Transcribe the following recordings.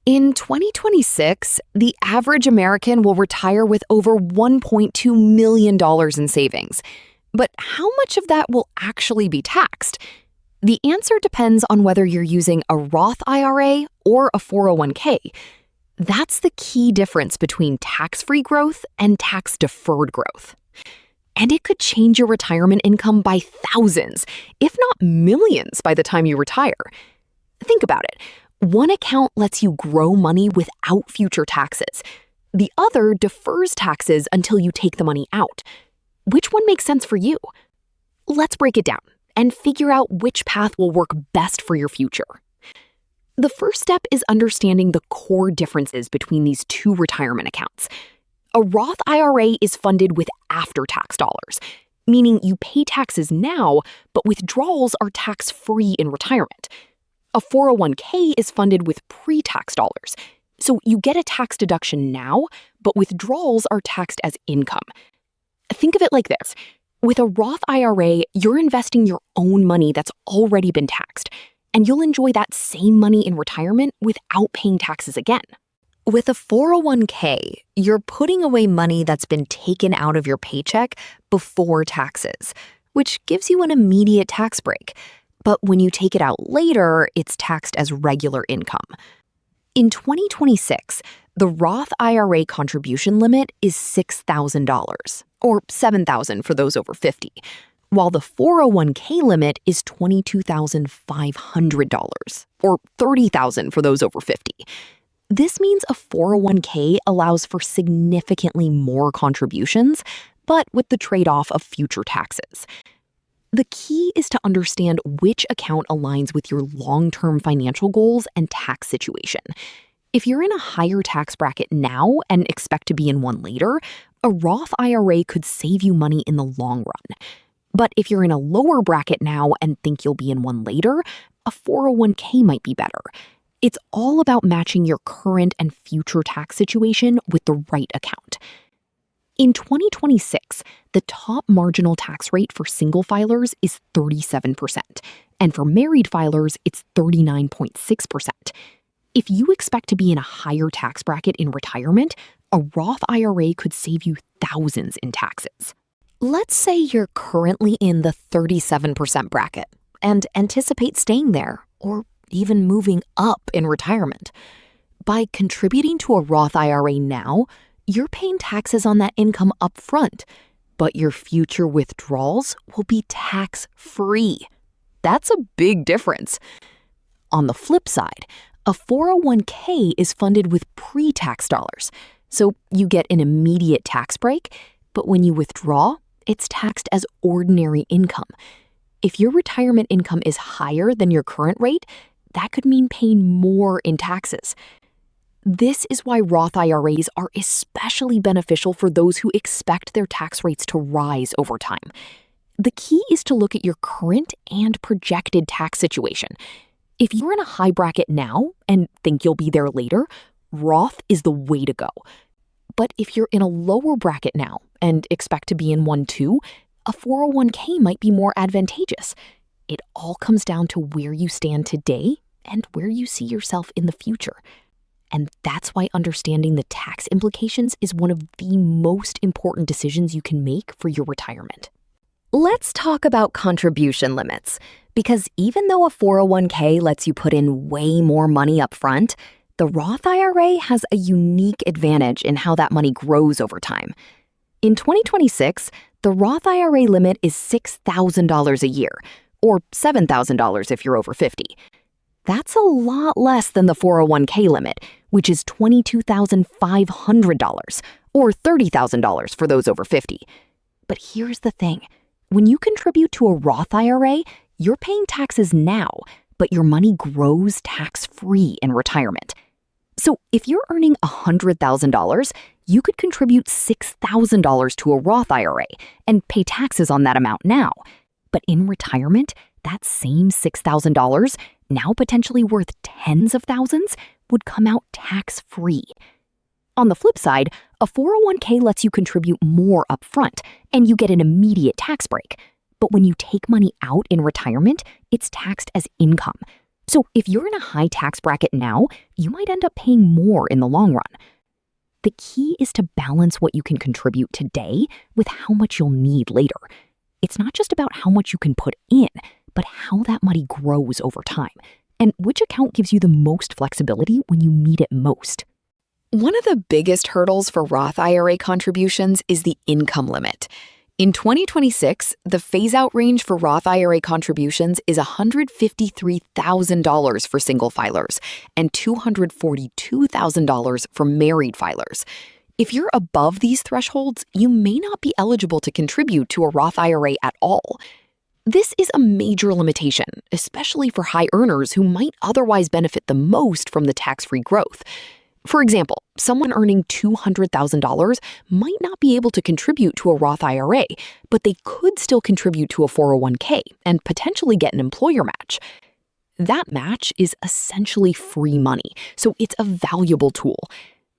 In 2026, the average American will retire with over $1.2 million in savings. But how much of that will actually be taxed? The answer depends on whether you're using a Roth IRA or a 401k. That's the key difference between tax-free growth and tax-deferred growth. And it could change your retirement income by thousands, if not millions, by the time you retire. Think about it. One account lets you grow money without future taxes. The other defers taxes until you take the money out. Which one makes sense for you? Let's break it down and figure out which path will work best for your future. The first step is understanding the core differences between these two retirement accounts. A Roth IRA is funded with after-tax dollars, meaning you pay taxes now, but withdrawals are tax-free in retirement. A 401k is funded with pre-tax dollars, so you get a tax deduction now, but withdrawals are taxed as income. Think of it like this. With a Roth IRA, you're investing your own money that's already been taxed, and you'll enjoy that same money in retirement without paying taxes again. With a 401k, you're putting away money that's been taken out of your paycheck before taxes, which gives you an immediate tax break. But when you take it out later, it's taxed as regular income. In 2026, the Roth IRA contribution limit is $6,000, or $7,000 for those over 50, while the 401k limit is $22,500, or $30,000 for those over 50. This means a 401k allows for significantly more contributions, but with the trade-off of future taxes. The key is to understand which account aligns with your long-term financial goals and tax situation. If you're in a higher tax bracket now and expect to be in one later, a Roth IRA could save you money in the long run. But if you're in a lower bracket now and think you'll be in one later, a 401k might be better. It's all about matching your current and future tax situation with the right account. In 2026, the top marginal tax rate for single filers is 37%, and for married filers, it's 39.6%. If you expect to be in a higher tax bracket in retirement, a Roth IRA could save you thousands in taxes. Let's say you're currently in the 37% bracket and anticipate staying there or even moving up in retirement. By contributing to a Roth IRA now, you're paying taxes on that income up front, but your future withdrawals will be tax-free. That's a big difference. On the flip side, a 401k is funded with pre-tax dollars, so you get an immediate tax break, but when you withdraw, it's taxed as ordinary income. If your retirement income is higher than your current rate, that could mean paying more in taxes. This is why Roth IRAs are especially beneficial for those who expect their tax rates to rise over time. The key is to look at your current and projected tax situation. If you're in a high bracket now and think you'll be there later, Roth is the way to go. But if you're in a lower bracket now and expect to be in one too, a 401k might be more advantageous. It all comes down to where you stand today and where you see yourself in the future. And that's why understanding the tax implications is one of the most important decisions you can make for your retirement. Let's talk about contribution limits, because even though a 401k lets you put in way more money up front, the Roth IRA has a unique advantage in how that money grows over time. In 2026, the Roth IRA limit is $6,000 a year, or $7,000 if you're over 50. That's a lot less than the 401k limit, which is $22,500, or $30,000 for those over 50. But here's the thing. When you contribute to a Roth IRA, you're paying taxes now, but your money grows tax-free in retirement. So if you're earning $100,000, you could contribute $6,000 to a Roth IRA and pay taxes on that amount now. But in retirement, that same $6,000, now potentially worth tens of thousands, would come out tax-free. On the flip side, a 401k lets you contribute more upfront, and you get an immediate tax break. But when you take money out in retirement, it's taxed as income. So if you're in a high tax bracket now, you might end up paying more in the long run. The key is to balance what you can contribute today with how much you'll need later. It's not just about how much you can put in, but how that money grows over time, and which account gives you the most flexibility when you need it most. One of the biggest hurdles for Roth IRA contributions is the income limit. In 2026, the phase-out range for Roth IRA contributions is $153,000 for single filers and $242,000 for married filers. If you're above these thresholds, you may not be eligible to contribute to a Roth IRA at all. This is a major limitation, especially for high earners who might otherwise benefit the most from the tax-free growth. For example, someone earning $200,000 might not be able to contribute to a Roth IRA, but they could still contribute to a 401k and potentially get an employer match. That match is essentially free money, so it's a valuable tool.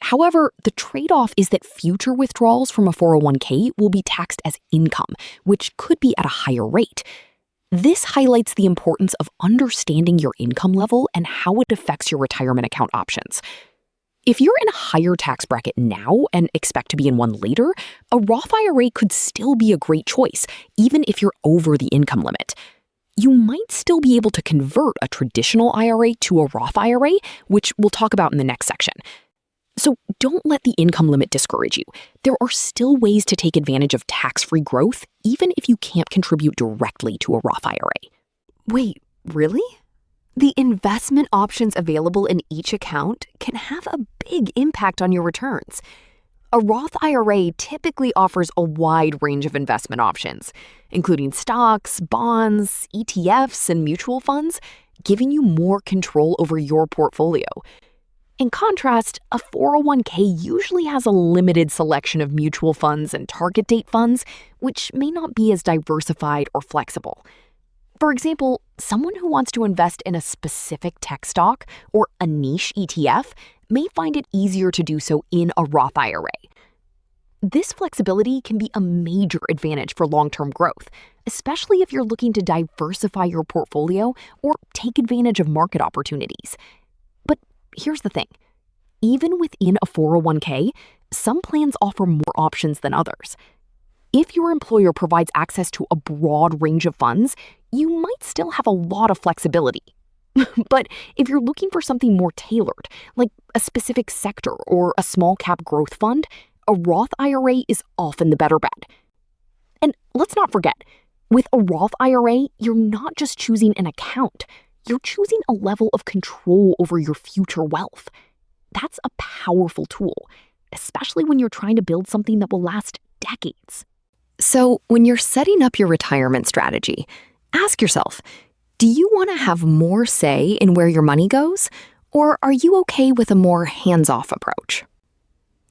However, the trade-off is that future withdrawals from a 401k will be taxed as income, which could be at a higher rate. This highlights the importance of understanding your income level and how it affects your retirement account options. If you're in a higher tax bracket now and expect to be in one later, a Roth IRA could still be a great choice, even if you're over the income limit. You might still be able to convert a traditional IRA to a Roth IRA, which we'll talk about in the next section. So don't let the income limit discourage you. There are still ways to take advantage of tax-free growth, even if you can't contribute directly to a Roth IRA. Wait, really? The investment options available in each account can have a big impact on your returns. A Roth IRA typically offers a wide range of investment options, including stocks, bonds, ETFs, and mutual funds, giving you more control over your portfolio. In contrast, a 401k usually has a limited selection of mutual funds and target date funds, which may not be as diversified or flexible. For example, someone who wants to invest in a specific tech stock or a niche ETF may find it easier to do so in a Roth IRA. This flexibility can be a major advantage for long-term growth, especially if you're looking to diversify your portfolio or take advantage of market opportunities. But here's the thing. Even within a 401k, some plans offer more options than others. If your employer provides access to a broad range of funds, you might still have a lot of flexibility. But if you're looking for something more tailored, like a specific sector or a small cap growth fund, a Roth IRA is often the better bet. And let's not forget, with a Roth IRA, you're not just choosing an account, you're choosing a level of control over your future wealth. That's a powerful tool, especially when you're trying to build something that will last decades. So when you're setting up your retirement strategy, ask yourself, do you want to have more say in where your money goes, or are you okay with a more hands-off approach?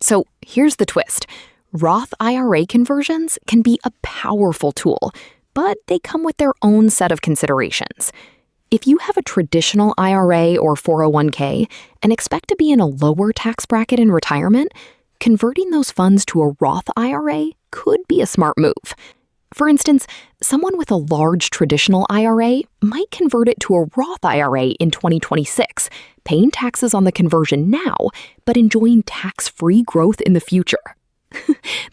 So here's the twist. Roth IRA conversions can be a powerful tool, but they come with their own set of considerations. If you have a traditional IRA or 401k and expect to be in a lower tax bracket in retirement, converting those funds to a Roth IRA could be a smart move. For instance, someone with a large traditional IRA might convert it to a Roth IRA in 2026, paying taxes on the conversion now, but enjoying tax-free growth in the future.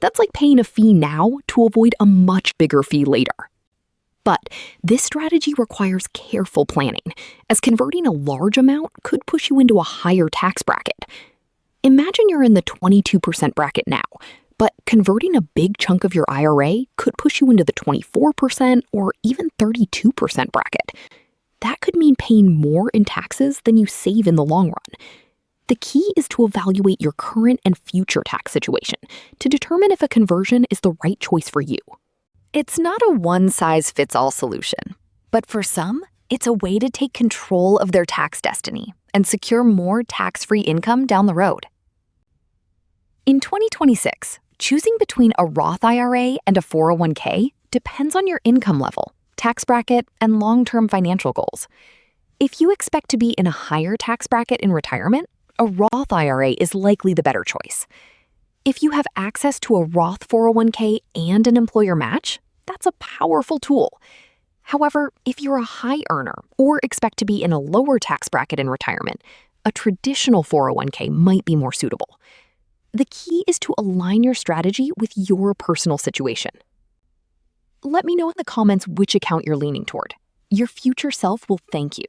That's like paying a fee now to avoid a much bigger fee later. But this strategy requires careful planning, as converting a large amount could push you into a higher tax bracket. Imagine you're in the 22% bracket now, but converting a big chunk of your IRA could push you into the 24% or even 32% bracket. That could mean paying more in taxes than you save in the long run. The key is to evaluate your current and future tax situation to determine if a conversion is the right choice for you. It's not a one-size-fits-all solution, but for some, it's a way to take control of their tax destiny and secure more tax-free income down the road. In 2026, choosing between a Roth IRA and a 401k depends on your income level, tax bracket, and long-term financial goals. If you expect to be in a higher tax bracket in retirement, a Roth IRA is likely the better choice. If you have access to a Roth 401k and an employer match, that's a powerful tool. However, if you're a high earner or expect to be in a lower tax bracket in retirement, a traditional 401k might be more suitable. The key is to align your strategy with your personal situation. Let me know in the comments which account you're leaning toward. Your future self will thank you.